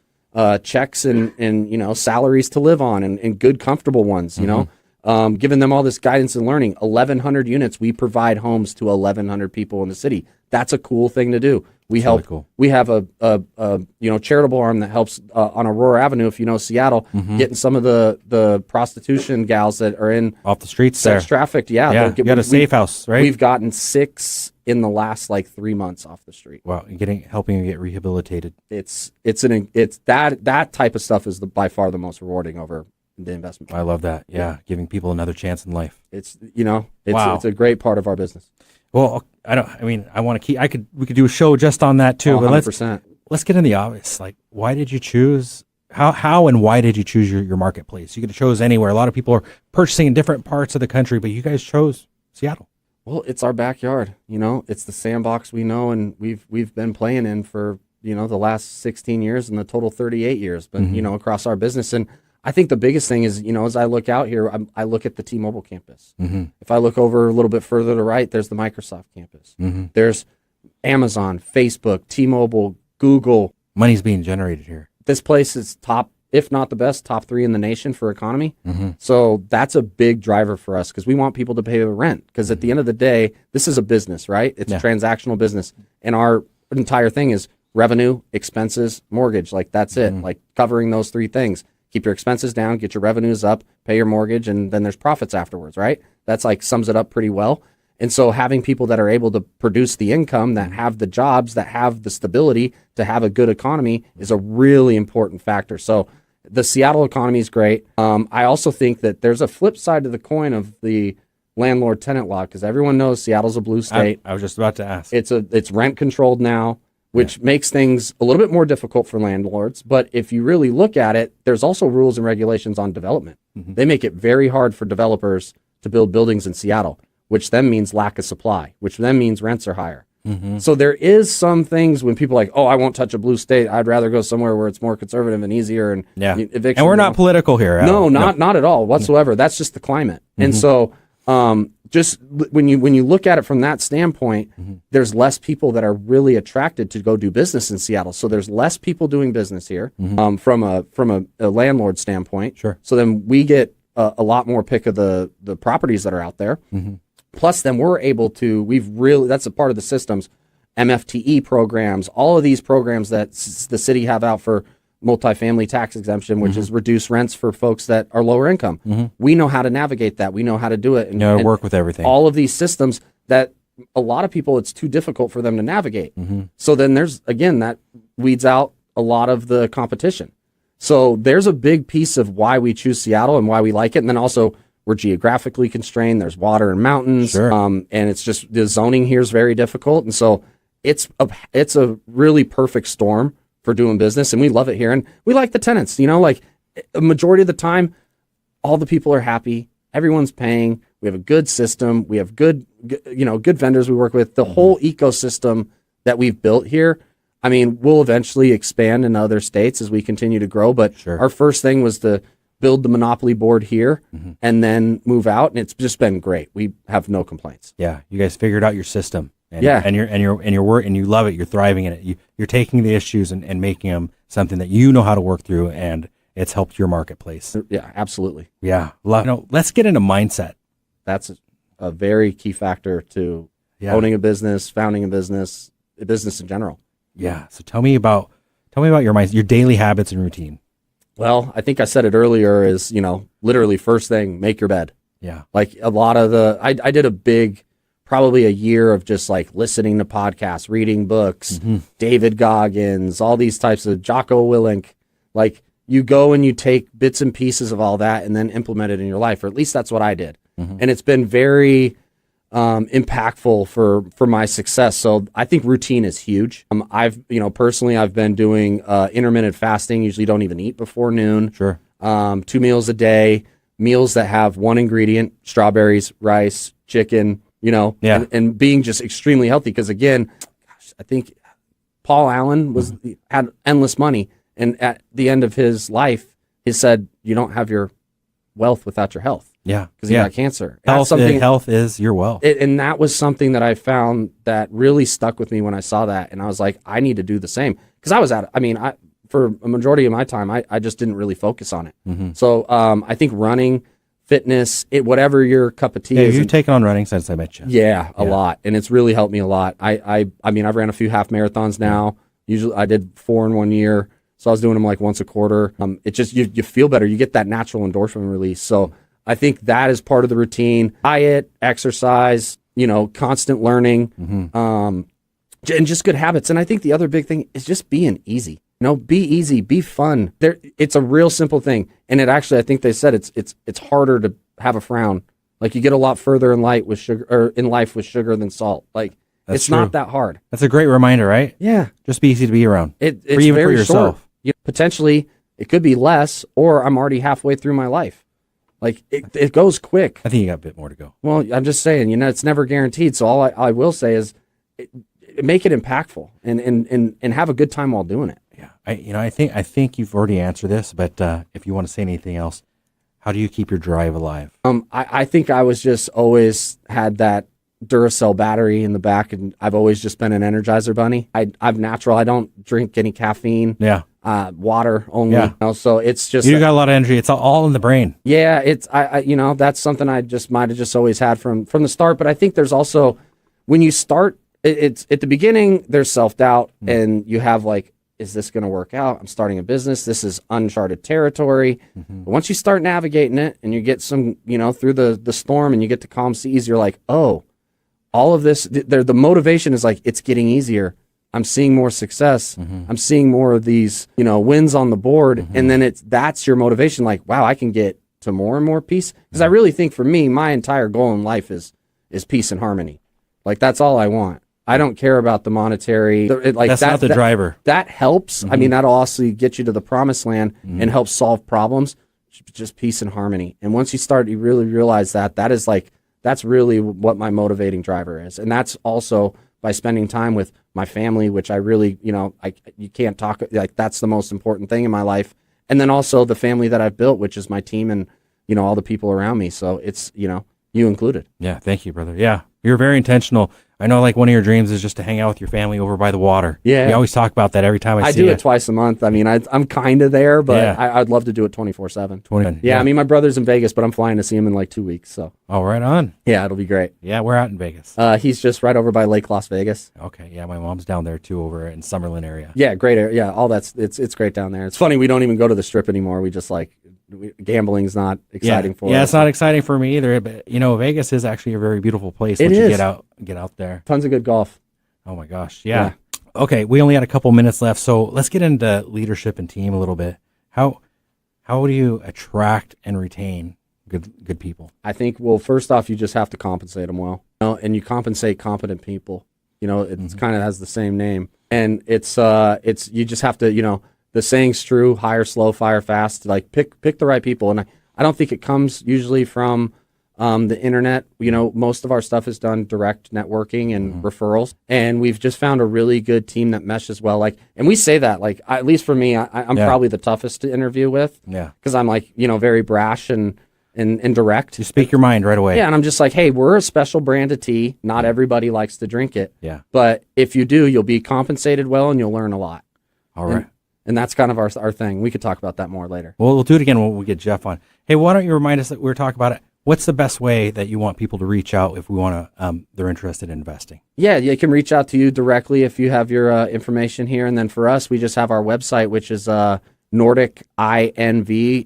checks and salaries to live on and good, comfortable ones, giving them all this guidance and learning. 1,100 units, we provide homes to 1,100 people in the city. That's a cool thing to do. We help. Really cool. We have a charitable arm that helps on Aurora Avenue, if you know Seattle, getting some of the prostitution gals that are in off the streets, sex trafficked. Yeah, you got a safe house, right? We've gotten 6 in the last 3 months off the street. Wow, helping them get rehabilitated. It's that type of stuff is by far the most rewarding over the investment. I love that. Yeah, giving people another chance in life. It's a great part of our business. Well, we could do a show just on that too. 100%. But let's get in the obvious. Why did you choose? How and why did you choose your marketplace? You could have chose anywhere. A lot of people are purchasing in different parts of the country, but you guys chose Seattle. Well, it's our backyard. It's the sandbox we know, and we've been playing in for the last 16 years and the total 38 years, but, across our business. And I think the biggest thing is, as I look out here, I look at the T-Mobile campus. If I look over a little bit further to right, there's the Microsoft campus. There's Amazon, Facebook, T-Mobile, Google. Money's being generated here. This place is top, if not the best, top 3 in the nation for economy. So that's a big driver for us because we want people to pay the rent. Because at the end of the day, this is a business, right? It's a transactional business. And our entire thing is revenue, expenses, mortgage. Like that's it. Like covering those 3 things. Keep your expenses down, get your revenues up, pay your mortgage, and then there's profits afterwards, right? That's like sums it up pretty well. And so having people that are able to produce the income, that have the jobs, that have the stability to have a good economy is a really important factor. So the Seattle economy is great. I also think that there's a flip side to the coin of the landlord-tenant law because everyone knows Seattle's a blue state. I was just about to ask. It's rent controlled now, which makes things a little bit more difficult for landlords. But if you really look at it, there's also rules and regulations on development. They make it very hard for developers to build buildings in Seattle, which then means lack of supply, which then means rents are higher. So there is some things when people are like, oh, I won't touch a blue state. I'd rather go somewhere where it's more conservative and easier. And eviction, and we're not political here. Not at all whatsoever. That's just the climate. And so just when you look at it from that standpoint, there's less people that are really attracted to go do business in Seattle. So there's less people doing business here from a landlord standpoint. Sure. So then we get a lot more pick of the properties that are out there. Plus, then we're able to, that's a part of the systems, MFTE programs, all of these programs that the city have out for multifamily tax exemption, which is reduced rents for folks that are lower income. We know how to navigate that. We know how to do it. And work with everything. All of these systems that a lot of people, it's too difficult for them to navigate. So then there's, again, that weeds out a lot of the competition. So there's a big piece of why we choose Seattle and why we like it. And then also, we're geographically constrained. There's water and mountains, and it's just the zoning here is very difficult. And so it's a really perfect storm for doing business, and we love it here. And we like the tenants. Like a majority of the time, all the people are happy. Everyone's paying. We have a good system. We have good vendors we work with. The whole ecosystem that we've built here. I mean, we'll eventually expand in other states as we continue to grow. But our first thing was to build the monopoly board here and then move out, and it's just been great. We have no complaints. Yeah, you guys figured out your system, and you're work and you love it. You're thriving in it. You're taking the issues and making them something that you know how to work through, and it's helped your marketplace. Yeah, absolutely. Yeah, let's get into mindset. That's a very key factor to owning a business, founding a business in general. Yeah. So tell me about your mindset, your daily habits and routine. Well, I think I said it earlier is, literally first thing, make your bed. Yeah. Like a lot of I did probably a year of just like listening to podcasts, reading books, David Goggins, all these types of Jocko Willink. Like you go and you take bits and pieces of all that and then implement it in your life, or at least that's what I did. And it's been very impactful for my success. So I think routine is huge. Personally, I've been doing intermittent fasting. Usually don't even eat before noon. Sure. 2 meals a day, meals that have one ingredient, strawberries, rice, chicken, and being just extremely healthy. Because again, I think Paul Allen had endless money. And at the end of his life, he said, you don't have your wealth without your health. Yeah. Because he got cancer. Health is your wealth. And that was something that I found that really stuck with me when I saw that. And I was like, I need to do the same. Because for a majority of my time, I just didn't really focus on it. So I think running, fitness, whatever your cup of tea is. You've taken on running since I met you. Yeah, a lot. And it's really helped me a lot. I've ran a few half marathons now. Usually I did 4 in 1 year. So I was doing them like once a quarter. It just, you feel better. You get that natural endorphin release. So I think that is part of the routine. Diet, exercise, constant learning, and just good habits. And I think the other big thing is just being easy. Be easy, be fun. It's a real simple thing. And it actually, I think they said it's harder to have a frown. Like you get a lot further in life with sugar than salt. Like it's true. Not that hard. That's a great reminder, right? Yeah. Just be easy to be around. It's even very for yourself. Short. Potentially it could be less, or I'm already halfway through my life. Like it goes quick. I think you got a bit more to go. Well, I'm just saying, it's never guaranteed. So all I will say is make it impactful and have a good time while doing it. Yeah. I think you've already answered this, but if you want to say anything else, how do you keep your drive alive? I think I was just always had that Duracell battery in the back, and I've always just been an Energizer bunny. I'm natural. I don't drink any caffeine. Yeah. Water only. Yeah. You know, so it's just You got a lot of energy. It's all in the brain. Yeah, it's I that's something I just might have just always had from the start. But I think there's also when you start, it's at the beginning there's self-doubt and you have like, is this going to work out? I'm starting a business. This is uncharted territory. But once you start navigating it and you get some, through the storm and you get to calm seas, you're like, oh, all of this, the motivation is like, it's getting easier. I'm seeing more success. I'm seeing more of these, wins on the board. And then that's your motivation. Like, wow, I can get to more and more peace. Because I really think for me, my entire goal in life is peace and harmony. Like, that's all I want. I don't care about the monetary. That's not the driver. That helps. I mean, that'll also get you to the promised land and help solve problems. Just peace and harmony. And once you really realize that's really what my motivating driver is. And that's also by spending time with my family, which I really, you can't talk, like that's the most important thing in my life. And then also the family that I've built, which is my team and, all the people around me. So it's, you included. Yeah. Thank you, brother. Yeah. You're very intentional. I know like one of your dreams is just to hang out with your family over by the water. Yeah. We always talk about that every time I see do you. it twice a month. I mean, I'm kind of there, but Yeah. I'd love to do it 24/7. 20. Yeah. I mean, my brother's in Vegas, but I'm flying to see him in like 2 weeks. So, Oh, right on. yeah, it'll be great. Yeah. We're out in Vegas. He's just right over by Lake Las Vegas. Okay. Yeah. My mom's down there too, over in Summerlin area. Yeah, great area. Yeah, all that's it's great down there. It's funny we don't even go to the Strip anymore. We just gambling's not exciting for us. Yeah, it's not exciting for me either. But Vegas is actually a very beautiful place. It once you is. get out there. Tons of good golf. Oh my gosh. Yeah. Okay. We only had a couple minutes left, so let's get into leadership and team a little bit. How do you attract and retain good people? I think, well, first off, you just have to compensate them well, and you compensate competent people. It kind of has the same name, and it's you just have to, the saying's true: hire slow, fire fast. Like pick the right people, and I don't think it comes usually from the internet. Most of our stuff is done direct networking and referrals, and we've just found a really good team that meshes well. And we say that, at least for me, I'm probably the toughest to interview with. Yeah, because I'm very brash and direct. You speak your mind right away. Yeah, and I'm just like, hey, we're a special brand of tea. Not everybody likes to drink it. Yeah, but if you do, you'll be compensated well and you'll learn a lot. All right. And that's kind of our thing. We could talk about that more later. Well, we'll do it again when we get Jeff on. Hey, why don't you remind us that we were talking about it? What's the best way that you want people to reach out if we want to? They're interested in investing. Yeah, they can reach out to you directly if you have your information here. And then for us, we just have our website, which is Nordic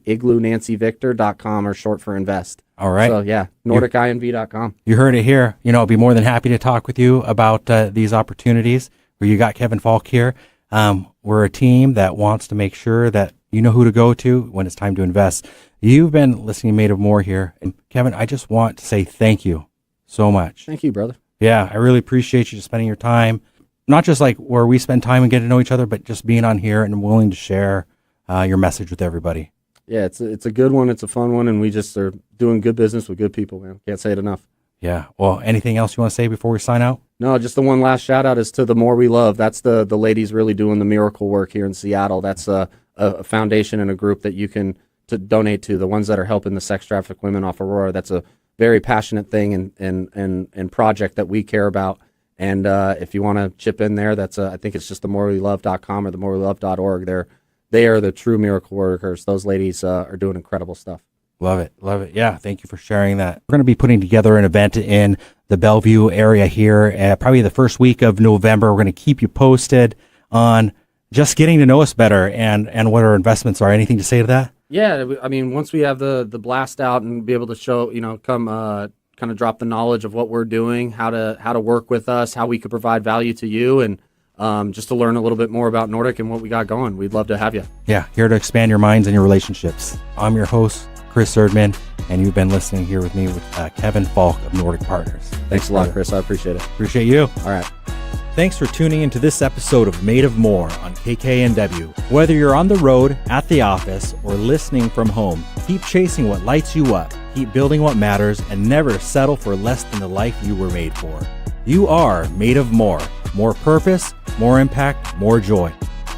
igloo.com, or short for invest. All right. So yeah, NordicINV.com. You heard it here. I'll be more than happy to talk with you about these opportunities. Where you got Kevin Falk here. We're a team that wants to make sure that you know who to go to when it's time to invest. You've been listening to Made of More here. And Kevin, I just want to say thank you so much. Thank you, brother. Yeah, I really appreciate you spending your time, not just like where we spend time and get to know each other, but just being on here and willing to share your message with everybody. Yeah, it's a good one. It's a fun one. And we just are doing good business with good people, man. Can't say it enough. Yeah. Well, anything else you want to say before we sign out? No, just the one last shout out is to The More We Love. That's the ladies really doing the miracle work here in Seattle. That's a foundation and a group that you can donate to. The ones that are helping the sex trafficked women off Aurora. That's a very passionate thing and project that we care about. And if you want to chip in there, I think it's just themorewelove.com or themorewelove.org. They are the true miracle workers. Those ladies are doing incredible stuff. Love it. Love it. Yeah. Thank you for sharing that. We're going to be putting together an event in the Bellevue area here, probably the first week of November. We're going to keep you posted on just getting to know us better and what our investments are. Anything to say to that? Yeah. I mean, once we have the blast out and be able to show, come kind of drop the knowledge of what we're doing, how to work with us, how we could provide value to you, and just to learn a little bit more about Nordic and what we got going. We'd love to have you. Yeah. Here to expand your minds and your relationships. I'm your host, Chris Erdmann, and you've been listening here with me with Kevin Falk of Nordic Partners. Thanks a lot, Chris. I appreciate it. Appreciate you. All right. Thanks for tuning into this episode of Made of More on KKNW. Whether you're on the road, at the office, or listening from home, keep chasing what lights you up, keep building what matters, and never settle for less than the life you were made for. You are made of more. more purpose, more impact, more joy.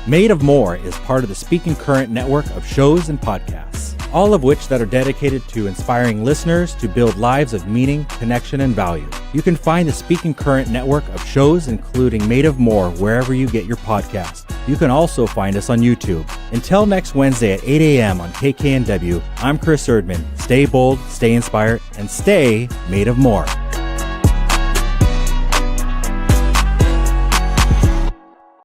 Made of More is part of the Speaking Current network of shows and podcasts, all of which that are dedicated to inspiring listeners to build lives of meaning, connection, and value. You can find the Speaking Current network of shows, including Made of More, wherever you get your podcast. You can also find us on YouTube. Until next Wednesday at 8 a.m. on KKNW, I'm Chris Erdmann. Stay bold, stay inspired, and stay made of more.